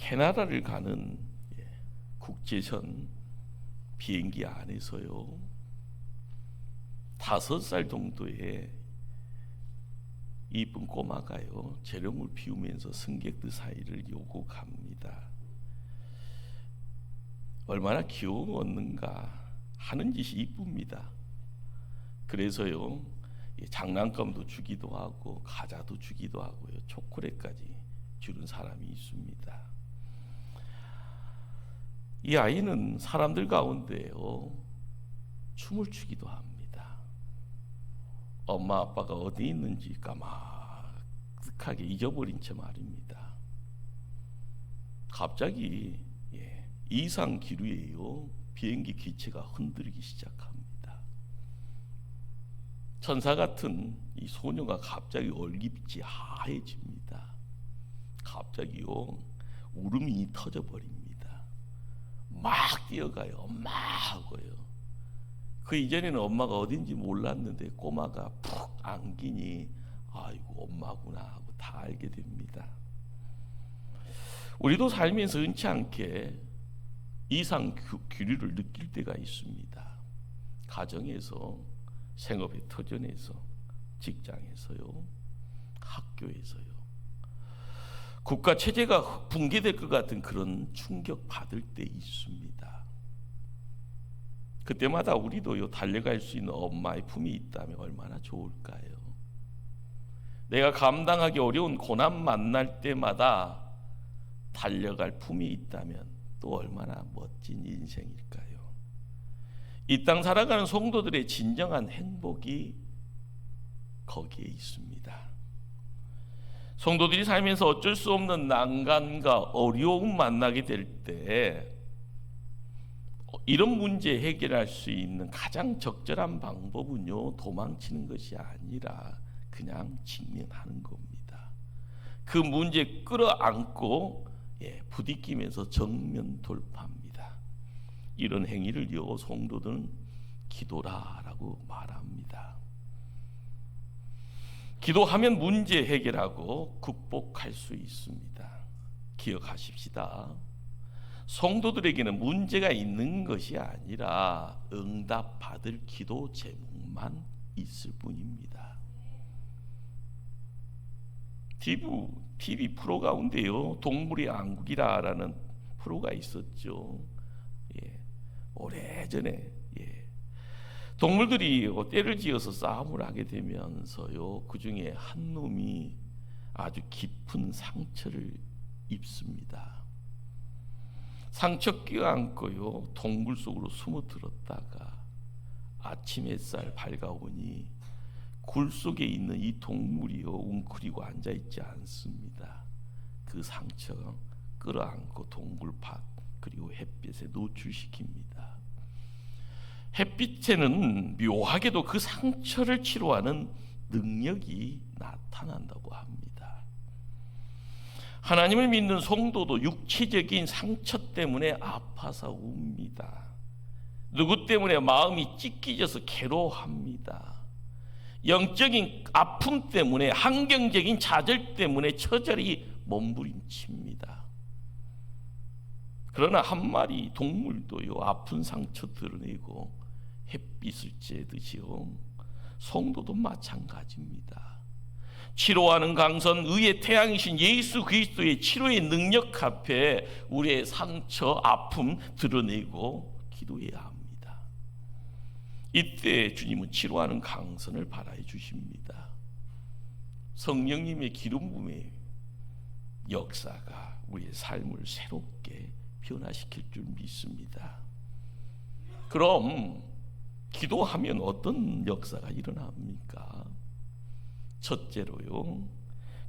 캐나다를 가는 국제선 비행기 안에서요, 5살 정도의 이쁜 꼬마가요, 재롱을 피우면서 승객들 사이를 요고 갑니다. 얼마나 귀여웠는가. 하는 짓이 이쁩니다. 그래서요, 장난감도 주기도 하고 과자도 주기도 하고요, 초콜릿까지 주는 사람이 있습니다. 이 아이는 사람들 가운데요, 춤을 추기도 합니다. 엄마 아빠가 어디 있는지 까마득하게 잊어버린 채 말입니다. 갑자기 이상 기류에요, 비행기 기체가 흔들리기 시작합니다. 천사 같은 이 소녀가 갑자기 얼굴빛이 하얘집니다. 갑자기요, 울음이 터져버립니다. 막 뛰어가요. 엄마 하고요. 그 이전에는 엄마가 어딘지 몰랐는데 꼬마가 푹 안기니 아이고 엄마구나 하고 다 알게 됩니다. 우리도 살면서 은치 않게 이상 기류를 느낄 때가 있습니다. 가정에서, 생업의 터전에서, 직장에서요, 학교에서요. 국가 체제가 붕괴될 것 같은 그런 충격 받을 때 있습니다. 그때마다 우리도요, 달려갈 수 있는 엄마의 품이 있다면 얼마나 좋을까요? 내가 감당하기 어려운 고난 만날 때마다 달려갈 품이 있다면 또 얼마나 멋진 인생일까요? 이 땅 살아가는 성도들의 진정한 행복이 거기에 있습니다. 성도들이 살면서 어쩔 수 없는 난관과 어려움 만나게 될 때 이런 문제 해결할 수 있는 가장 적절한 방법은요, 도망치는 것이 아니라 그냥 직면하는 겁니다. 그 문제 끌어안고 부딪히면서 정면 돌파합니다. 이런 행위를요, 성도들은 기도라라고 말합니다. 기도하면 문제 해결하고 극복할 수 있습니다. 기억하십시다. 성도들에게는 문제가 있는 것이 아니라 응답받을 기도 제목만 있을 뿐입니다. TV 프로 가운데요, 동물의 왕국이라는 프로가 있었죠. 오래전에 동물들이 떼를 지어서 싸움을 하게 되면서요, 그 중에 한 놈이 아주 깊은 상처를 입습니다. 상처 껴안고요, 동굴 속으로 숨어들었다가 아침 햇살 밝아오니 굴 속에 있는 이 동물이요, 웅크리고 앉아있지 않습니다. 그 상처 끌어안고 동굴밭 그리고 햇빛에 노출시킵니다. 햇빛에는 묘하게도 그 상처를 치료하는 능력이 나타난다고 합니다. 하나님을 믿는 성도도 육체적인 상처 때문에 아파서 웁니다. 누구 때문에 마음이 찢기져서 괴로워합니다. 영적인 아픔 때문에, 환경적인 좌절 때문에 처절히 몸부림칩니다. 그러나 한 마리 동물도요, 아픈 상처 드러내고 햇빛을 쬐듯이요, 성도도 마찬가지입니다. 치료하는 강선, 의의 태양이신 예수 그리스도의 치료의 능력 앞에 우리의 상처, 아픔 드러내고 기도해야 합니다. 이때 주님은 치료하는 강선을 발하여 주십니다. 성령님의 기름 부음의 역사가 우리의 삶을 새롭게 변화시킬 줄 믿습니다. 그럼 기도하면 어떤 역사가 일어납니까? 첫째로요,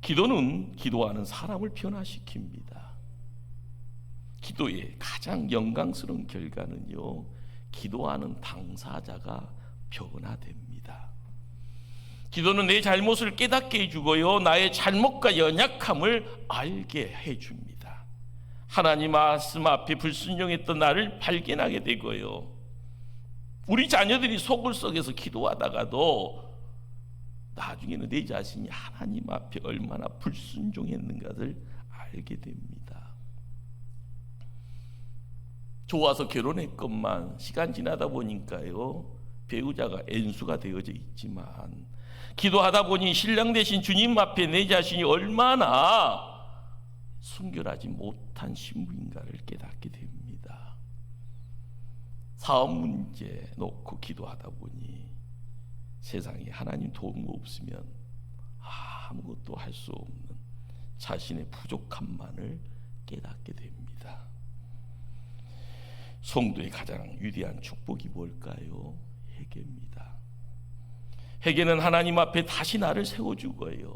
기도는 기도하는 사람을 변화시킵니다. 기도의 가장 영광스러운 결과는요, 기도하는 당사자가 변화됩니다. 기도는 내 잘못을 깨닫게 해주고요, 나의 잘못과 연약함을 알게 해줍니다. 하나님 말씀 앞에 불순종했던 나를 발견하게 되고요, 우리 자녀들이 속을 썩여서 기도하다가도 나중에는 내 자신이 하나님 앞에 얼마나 불순종했는가를 알게 됩니다. 좋아서 결혼했건만 시간 지나다 보니까요, 배우자가 N수가 되어져 있지만, 기도하다 보니 신랑 되신 주님 앞에 내 자신이 얼마나 순결하지 못한 신부인가를 깨닫게 됩니다. 사업 문제 놓고 기도하다 보니 세상에 하나님 도움 없으면 아무것도 할 수 없는 자신의 부족함만을 깨닫게 됩니다. 성도의 가장 위대한 축복이 뭘까요? 회개입니다. 회개는 하나님 앞에 다시 나를 세워주고요,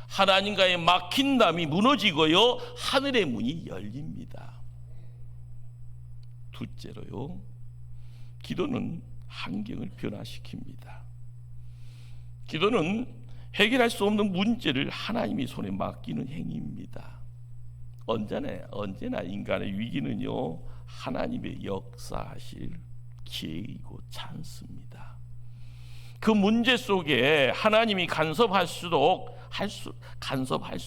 하나님과의 막힌 담이 무너지고요, 하늘의 문이 열립니다. 둘째로요, 기도는 환경을 변화시킵니다. 기도는 해결할 수 없는 문제를 하나님의 손에 맡기는 행위입니다. 언제나 인간의 위기는요, 하나님의 역사하실 기회이고 찬스입니다. 그 문제 속에 하나님이 간섭할 수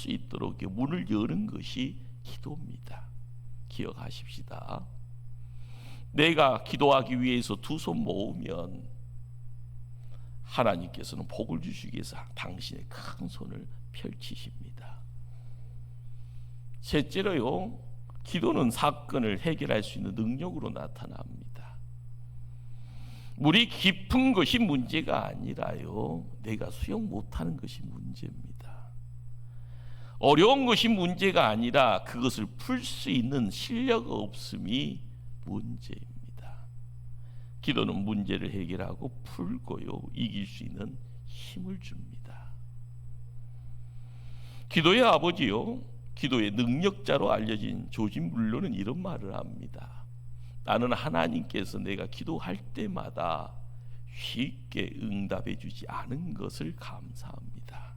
있도록 문을 여는 것이 기도입니다. 기억하십시다. 내가 기도하기 위해서 두 손 모으면 하나님께서는 복을 주시기 위해서 당신의 큰 손을 펼치십니다. 셋째로요, 기도는 사건을 해결할 수 있는 능력으로 나타납니다. 물이 깊은 것이 문제가 아니라요, 내가 수영 못하는 것이 문제입니다. 어려운 것이 문제가 아니라 그것을 풀 수 있는 실력 없음이 문제입니다. 기도는 문제를 해결하고 풀고요, 이길 수 있는 힘을 줍니다. 기도의 아버지요, 기도의 능력자로 알려진 조지 물러는 이런 말을 합니다. 나는 하나님께서 내가 기도할 때마다 쉽게 응답해 주지 않은 것을 감사합니다.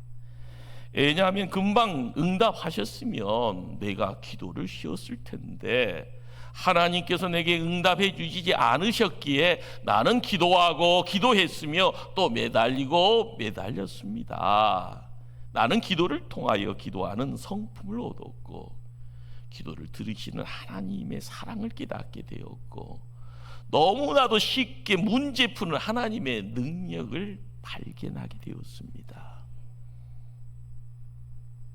왜냐하면 금방 응답하셨으면 내가 기도를 쉬었을 텐데, 하나님께서 내게 응답해 주시지 않으셨기에 나는 기도하고 기도했으며 또 매달렸습니다. 나는 기도를 통하여 기도하는 성품을 얻었고, 기도를 들으시는 하나님의 사랑을 깨닫게 되었고, 너무나도 쉽게 문제 푸는 하나님의 능력을 발견하게 되었습니다.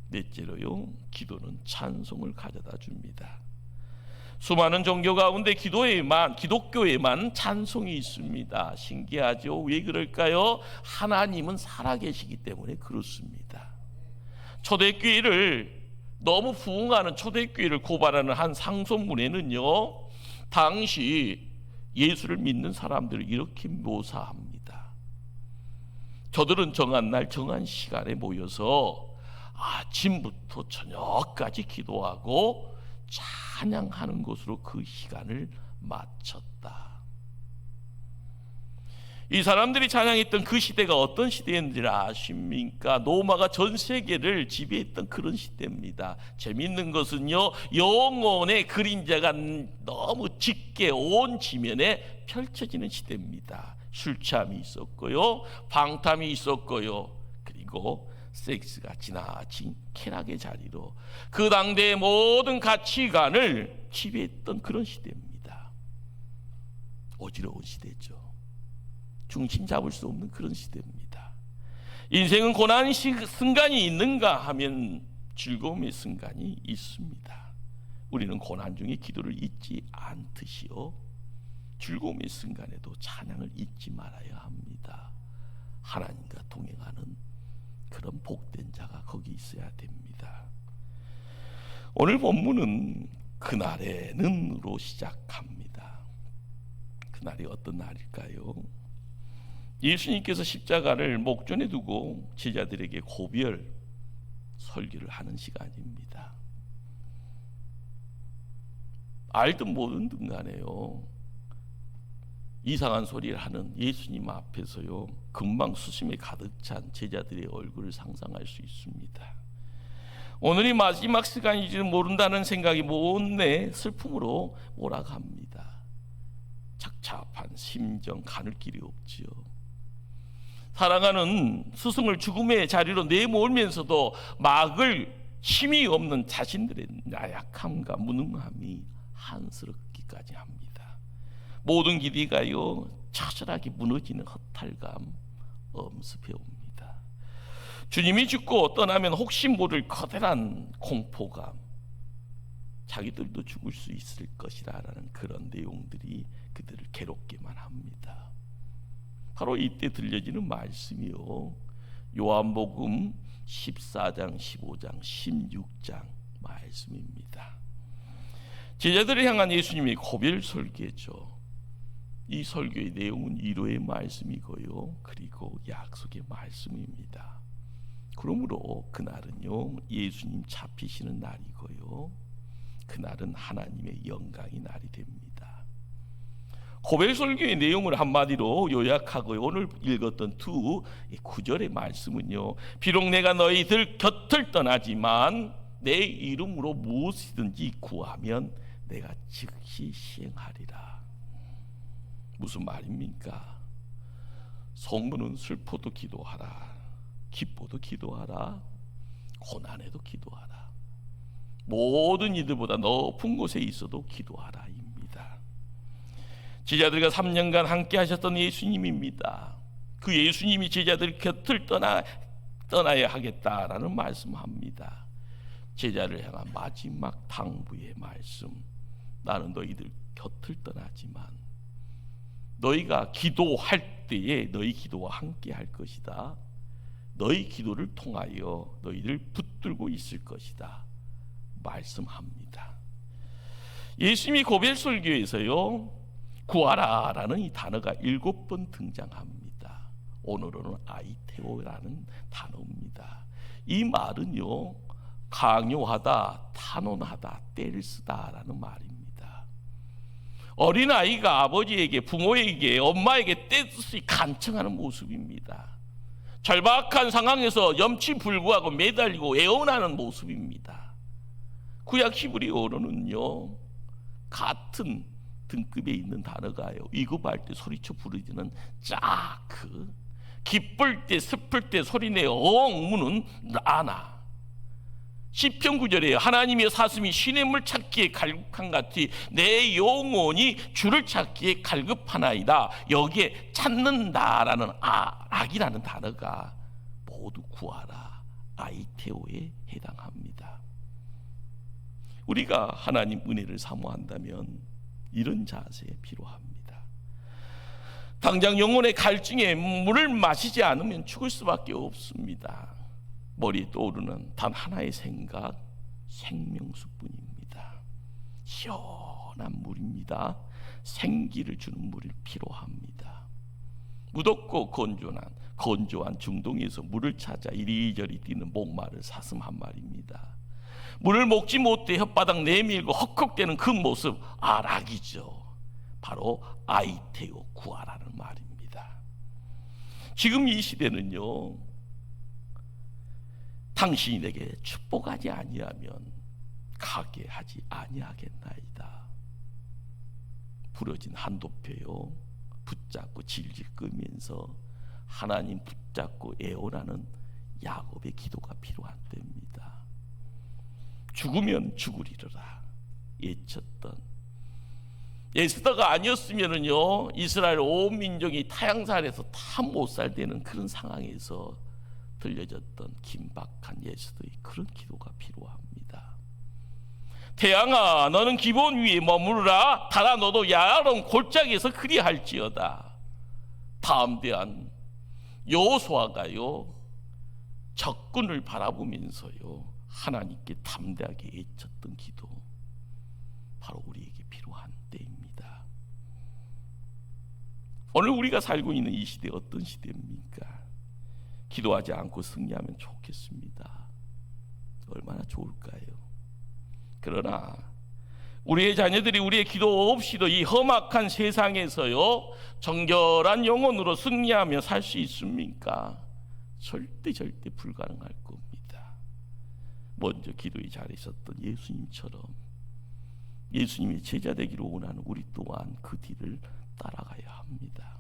넷째로요, 기도는 찬송을 가져다 줍니다. 수많은 종교 가운데 기독교에만 찬송이 있습니다. 신기하죠? 왜 그럴까요? 하나님은 살아계시기 때문에 그렇습니다. 초대교회를 너무 부흥하는 초대교회를 고발하는 한 상소문에는요, 당시 예수를 믿는 사람들을 이렇게 묘사합니다. 저들은 정한 날 정한 시간에 모여서 아침부터 저녁까지 기도하고 찬양하는 것으로 그 시간을 마쳤다. 이 사람들이 찬양했던 그 시대가 어떤 시대인지 아십니까? 로마가 전 세계를 지배했던 그런 시대입니다. 재미있는 것은요, 영혼의 그림자가 너무 짙게 온 지면에 펼쳐지는 시대입니다. 술 취함이 있었고요, 방탐이 있었고요, 그리고 섹스가 지나친 쾌락의 자리로 그 당대의 모든 가치관을 지배했던 그런 시대입니다. 어지러운 시대죠. 중심 잡을 수 없는 그런 시대입니다. 인생은 고난의 순간이 있는가 하면 즐거움의 순간이 있습니다. 우리는 고난 중에 기도를 잊지 않듯이요, 즐거움의 순간에도 찬양을 잊지 말아야 합니다. 하나님과 동행하는 그런 복된 자가 거기 있어야 됩니다. 오늘 본문은 그날에는으로 시작합니다. 그날이 어떤 날일까요? 예수님께서 십자가를 목전에 두고 제자들에게 고별 설교를 하는 시간입니다. 알든 모르든 간에요, 이상한 소리를 하는 예수님 앞에서요, 금방 수심에 가득 찬 제자들의 얼굴을 상상할 수 있습니다. 오늘이 마지막 시간인지는 모른다는 생각이 못내 슬픔으로 몰아갑니다. 착잡한 심정 가눌 길이 없지요. 사랑하는 스승을 죽음의 자리로 내몰면서도 막을 힘이 없는 자신들의 나약함과 무능함이 한스럽기까지 합니다. 모든 기대가요 처절하게 무너지는 허탈감 엄습해 옵니다. 주님이 죽고 떠나면 혹시 모를 거대한 공포감, 자기들도 죽을 수 있을 것이라는 그런 내용들이 그들을 괴롭게만 합니다. 바로 이때 들려지는 말씀이요, 요한복음 14장, 15장, 16장 말씀입니다. 제자들을 향한 예수님의 고별 설교죠. 이 설교의 내용은 위로의 말씀이고요, 그리고 약속의 말씀입니다. 그러므로 그날은요, 예수님 잡히시는 날이고요, 그날은 하나님의 영광의 날이 됩니다. 고별 설교의 내용을 한마디로 요약하고요, 오늘 읽었던 두 구절의 말씀은요, 비록 내가 너희들 곁을 떠나지만 내 이름으로 무엇이든지 구하면 내가 즉시 시행하리라. 무슨 말입니까? 성도는 슬퍼도 기도하라, 기뻐도 기도하라, 고난에도 기도하라, 모든 이들보다 높은 곳에 있어도 기도하라 입니다. 제자들과 3년간 함께 하셨던 예수님입니다. 그 예수님이 제자들 곁을 떠나야 하겠다라는 말씀합니다. 제자를 향한 마지막 당부의 말씀, 나는 너희들 곁을 떠나지만 너희가 기도할 때에 너희 기도와 함께 할 것이다. 너희 기도를 통하여 너희를 붙들고 있을 것이다 말씀합니다. 예수님이 고별 설교에서요, 구하라라는 이 단어가 7번 등장합니다. 오늘은 아이테오라는 단어입니다. 이 말은요, 강요하다, 탄원하다, 때를 쓰다라는 말입니다. 어린아이가 아버지에게, 부모에게, 엄마에게 떼쓰시 간청하는 모습입니다. 절박한 상황에서 염치불구하고 매달리고 애원하는 모습입니다. 구약 히브리어로는요, 같은 등급에 있는 단어가요, 위급할 때 소리쳐 부르지는 짜크, 기쁠 때 슬플 때 소리내어 엉무는 라나. 시편 9절에 하나님의 사슴이 시냇물 찾기에 갈급한 같이 내 영혼이 주를 찾기에 갈급하나이다. 여기에 찾는다라는 락이라는 단어가 모두 구하라, 아이테오에 해당합니다. 우리가 하나님 은혜를 사모한다면 이런 자세에 필요합니다. 당장 영혼의 갈증에 물을 마시지 않으면 죽을 수밖에 없습니다. 머리에 떠오르는 단 하나의 생각, 생명수뿐입니다. 시원한 물입니다. 생기를 주는 물이 필요합니다. 무덥고 건조한 중동에서 물을 찾아 이리저리 뛰는 목마를 사슴 한 마리입니다. 물을 먹지 못해 혓바닥 내밀고 헉헉대는 그 모습, 락이죠. 바로 아이테오, 구하라는 말입니다. 지금 이 시대는요, 당신이 내게 축복하지 아니하면 가게 하지 아니하겠나이다. 부러진 한도표요, 붙잡고 질질 끄면서 하나님 붙잡고 애원하는 야곱의 기도가 필요한 때입니다. 죽으면 죽으리라 예쳤던 에스더가 아니었으면요, 이스라엘 온 민족이 타향사 아래서 다 못 살되는 그런 상황에서 들려졌던 긴박한 에스더의 그런 기도가 필요합니다. 태양아, 너는 기본 위에 머무르라. 달아, 너도 야론 골짜기에서 그리할지어다. 담대한 여호수아가요, 적군을 바라보면서요, 하나님께 담대하게 외쳤던 기도, 바로 우리에게 필요한 때입니다. 오늘 우리가 살고 있는 이 시대 어떤 시대입니까? 기도하지 않고 승리하면 좋겠습니다. 얼마나 좋을까요? 그러나 우리의 자녀들이 우리의 기도 없이도 이 험악한 세상에서요, 정결한 영혼으로 승리하며 살 수 있습니까? 절대 불가능할 겁니다. 먼저 기도에 잘하셨던 예수님처럼 예수님이 제자 되기를 원하는 우리 또한 그 뒤를 따라가야 합니다.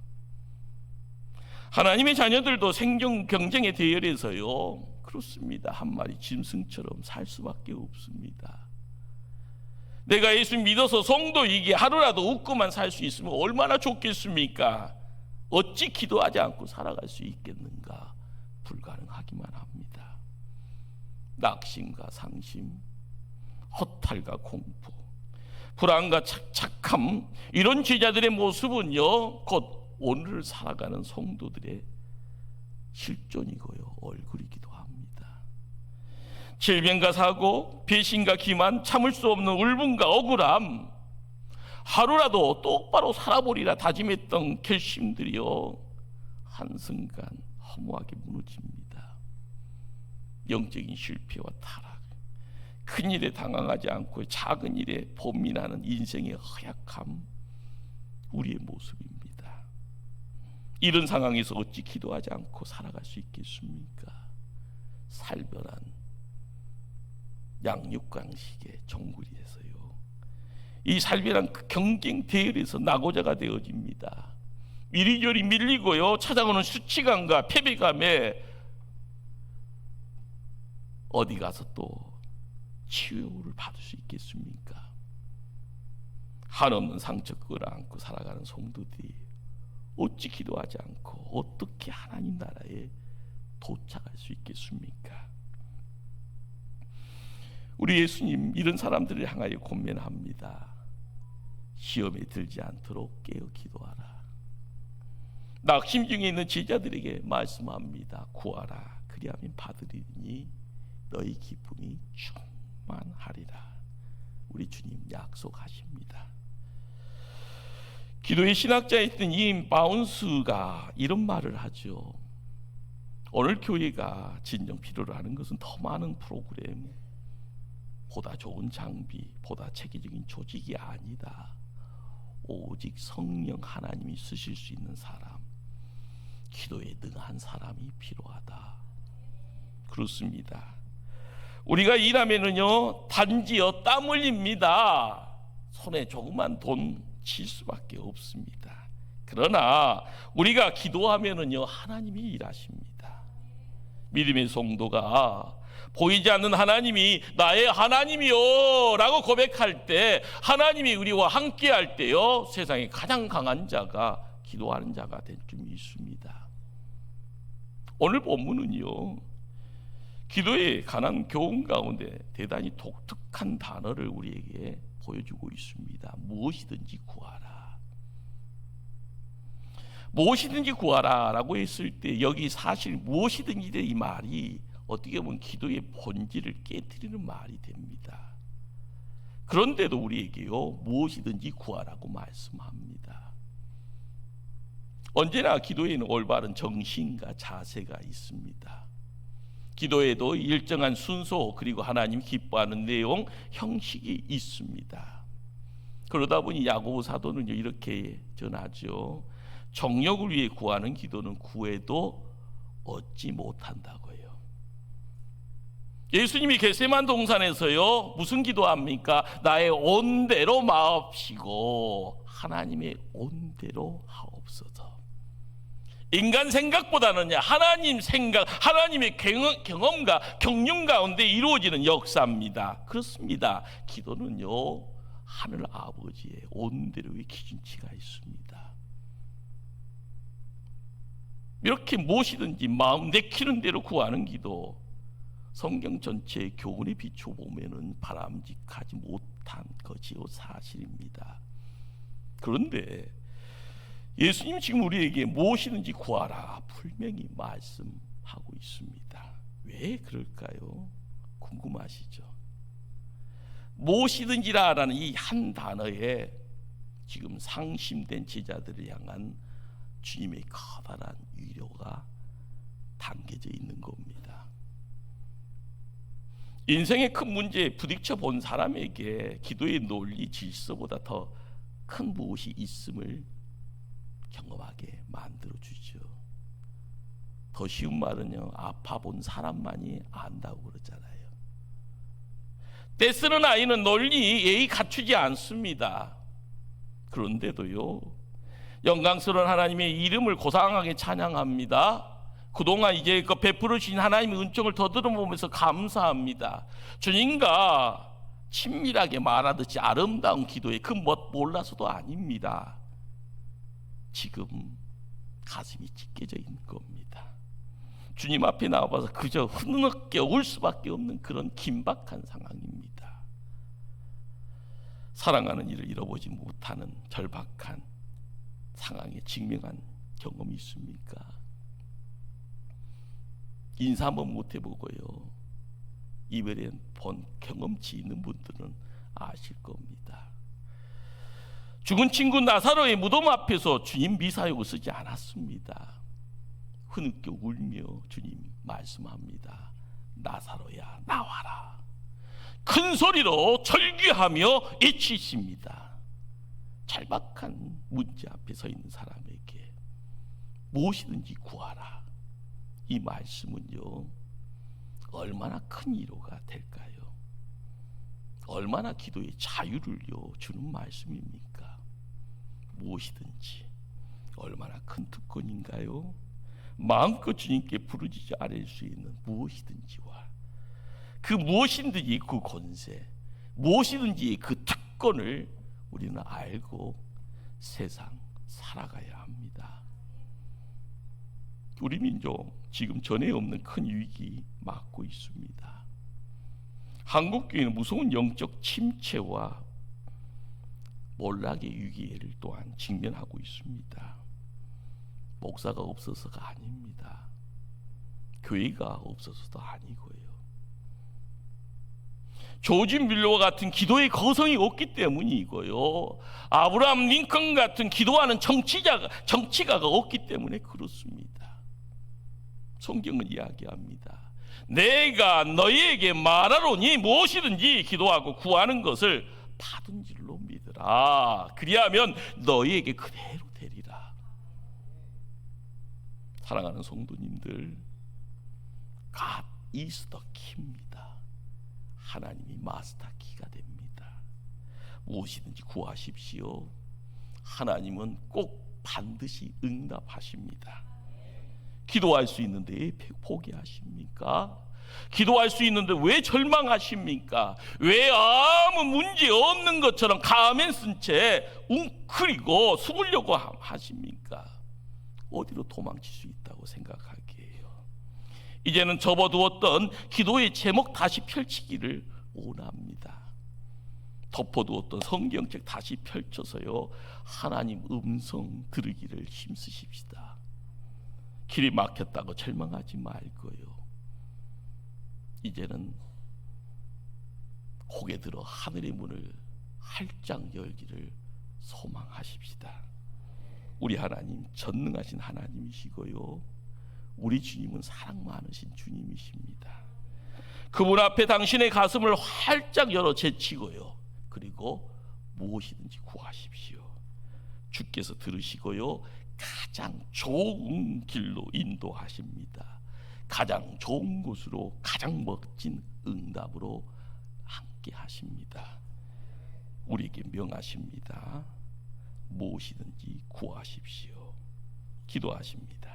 하나님의 자녀들도 생존 경쟁의 대열에서요, 그렇습니다. 한 마리 짐승처럼 살 수밖에 없습니다. 내가 예수 믿어서 성도이게 하루라도 웃고만 살 수 있으면 얼마나 좋겠습니까? 어찌 기도하지 않고 살아갈 수 있겠는가? 불가능하기만 합니다. 낙심과 상심, 허탈과 공포, 불안과 착함, 이런 제자들의 모습은요, 곧 오늘을 살아가는 성도들의 실존이고요, 얼굴이기도 합니다. 질병과 사고, 배신과 기만, 참을 수 없는 울분과 억울함, 하루라도 똑바로 살아보리라 다짐했던 결심들이요, 한순간 허무하게 무너집니다. 영적인 실패와 타락, 큰 일에 당황하지 않고 작은 일에 범민하는 인생의 허약함, 우리의 모습입니다. 이런 상황에서 어찌 기도하지 않고 살아갈 수 있겠습니까? 살벌한 양육강식의 정글에서요, 이 살벌한 경쟁 대열에서 낙오자가 되어집니다. 이리저리 밀리고요, 찾아오는 수치감과 패배감에 어디 가서 또 치유를 받을 수 있겠습니까? 한없는 상처 끌어안고 살아가는 성도들이 어찌 기도하지 않고 어떻게 하나님 나라에 도착할 수 있겠습니까? 우리 예수님 이런 사람들을 향하여 권면합니다. 시험에 들지 않도록 깨어 기도하라. 낙심 중에 있는 제자들에게 말씀합니다. 구하라, 그리하면 받으리니 너희 기쁨이 충만하리라. 우리 주님 약속하십니다. 기도의 신학자였던 이인 바운스가 이런 말을 하죠. 오늘 교회가 진정 필요로 하는 것은 더 많은 프로그램, 보다 좋은 장비, 보다 체계적인 조직이 아니다. 오직 성령 하나님이 쓰실 수 있는 사람, 기도에 능한 사람이 필요하다. 그렇습니다. 우리가 일하면은요, 단지요 땀 흘립니다. 손에 조그만 돈 칠 수밖에 없습니다. 그러나 우리가 기도하면은요, 하나님이 일하십니다. 믿음의 성도가 보이지 않는 하나님이 나의 하나님이요 라고 고백할 때, 하나님이 우리와 함께 할 때요, 세상에 가장 강한 자가 기도하는 자가 될 줄 믿습니다. 오늘 본문은요, 기도에 관한 교훈 가운데 대단히 독특한 단어를 우리에게 보여주고 있습니다. 무엇이든지 구하라. 무엇이든지 구하라 라고 했을 때, 여기 사실 무엇이든지 이 말이 어떻게 보면 기도의 본질을 깨트리는 말이 됩니다. 그런데도 우리에게요, 무엇이든지 구하라고 말씀합니다. 언제나 기도에는 올바른 정신과 자세가 있습니다. 기도에도 일정한 순서, 그리고 하나님 기뻐하는 내용, 형식이 있습니다. 그러다 보니 야고보 사도는 이렇게 전하죠. 정욕을 위해 구하는 기도는 구해도 얻지 못한다고요. 예수님이 겟세만 동산에서요, 무슨 기도합니까? 나의 온대로 마옵시고 하나님의 온대로 하옵소서. 인간 생각보다는 하나님 생각, 하나님의 경험과 경륜 가운데 이루어지는 역사입니다. 그렇습니다. 기도는요, 하늘 아버지의 온대로의 기준치가 있습니다. 이렇게 무엇이든지 마음 내키는 대로 구하는 기도, 성경 전체의 교훈에 비춰보면 바람직하지 못한 것이요 사실입니다. 그런데 예수님 지금 우리에게 무엇이든지 구하라 분명히 말씀하고 있습니다. 왜 그럴까요? 궁금하시죠? 무엇이든지라는 이 한 단어에 지금 상심된 제자들을 향한 주님의 커다란 위로가 담겨져 있는 겁니다. 인생의 큰 문제에 부딪혀 본 사람에게 기도의 논리 질서보다 더 큰 무엇이 있음을 경험하게 만들어주죠. 더 쉬운 말은요, 아파본 사람만이 안다고 그러잖아요. 떼쓰는 아이는 논리, 예의 갖추지 않습니다. 그런데도요, 영광스러운 하나님의 이름을 고상하게 찬양합니다. 그동안 이제 그 베풀어 주신 하나님의 은총을 더듬어 보면서 감사합니다. 주님과 친밀하게 말하듯이 아름다운 기도에 그 멋 몰라서도 아닙니다. 지금 가슴이 찢겨져 있는 겁니다. 주님 앞에 나와봐서 그저 흐느끼게 울 수밖에 없는 그런 긴박한 상황입니다. 사랑하는 이를 잃어보지 못하는 절박한 상황에 직면한 경험이 있습니까? 인사 한번 못 해보고요, 이별에 본 경험치 있는 분들은 아실 겁니다. 죽은 친구 나사로의 무덤 앞에서 주님 미사역을 쓰지 않았습니다. 흐느껴 울며 주님 말씀합니다. 나사로야 나와라. 큰 소리로 절규하며 외치십니다. 절박한 문제 앞에 서 있는 사람에게 무엇이든지 구하라. 이 말씀은요, 얼마나 큰 위로가 될까요? 얼마나 기도의 자유를요 주는 말씀입니까? 무엇이든지. 얼마나 큰 특권인가요? 마음껏 주님께 부르짖어 아뢰 수 있는 무엇이든지와 그 무엇이든지 그 권세, 무엇이든지 그 특권을 우리는 알고 세상 살아가야 합니다. 우리 민족 지금 전에 없는 큰 위기 맞고 있습니다. 한국교회는 무서운 영적 침체와 몰락의 위기를 또한 직면하고 있습니다. 목사가 없어서가 아닙니다. 교회가 없어서도 아니고요. 조지 뮬러와 같은 기도의 거성이 없기 때문이고요. 아브라함 링컨 같은 기도하는 정치가가 없기 때문에 그렇습니다. 성경은 이야기합니다. 내가 너희에게 말하노니 무엇이든지 기도하고 구하는 것을 받은 줄로 믿으라. 그리하면 너희에게 그대로 되리라. 사랑하는 성도님들, God is the key입니다. 하나님이 마스터 키가 됩니다. 무엇이든지 구하십시오. 하나님은 꼭 반드시 응답하십니다. 기도할 수 있는데 왜 포기하십니까? 기도할 수 있는데 왜 절망하십니까? 왜 아무 문제 없는 것처럼 가면 쓴 채 웅크리고 숨으려고 하십니까? 어디로 도망칠 수 있다고 생각하기에요. 이제는 접어두었던 기도의 제목 다시 펼치기를 원합니다. 덮어두었던 성경책 다시 펼쳐서요, 하나님 음성 들으기를 힘쓰십시다. 길이 막혔다고 절망하지 말고요, 이제는 고개 들어 하늘의 문을 활짝 열기를 소망하십시다. 우리 하나님 전능하신 하나님이시고요, 우리 주님은 사랑 많으신 주님이십니다. 그분 앞에 당신의 가슴을 활짝 열어 제치고요, 그리고 무엇이든지 구하십시오. 주께서 들으시고요, 가장 좋은 길로 인도하십니다. 가장 좋은 곳으로, 가장 멋진 응답으로 함께 하십니다. 우리에게 명하십니다. 무엇이든지 구하십시오. 기도하십니다.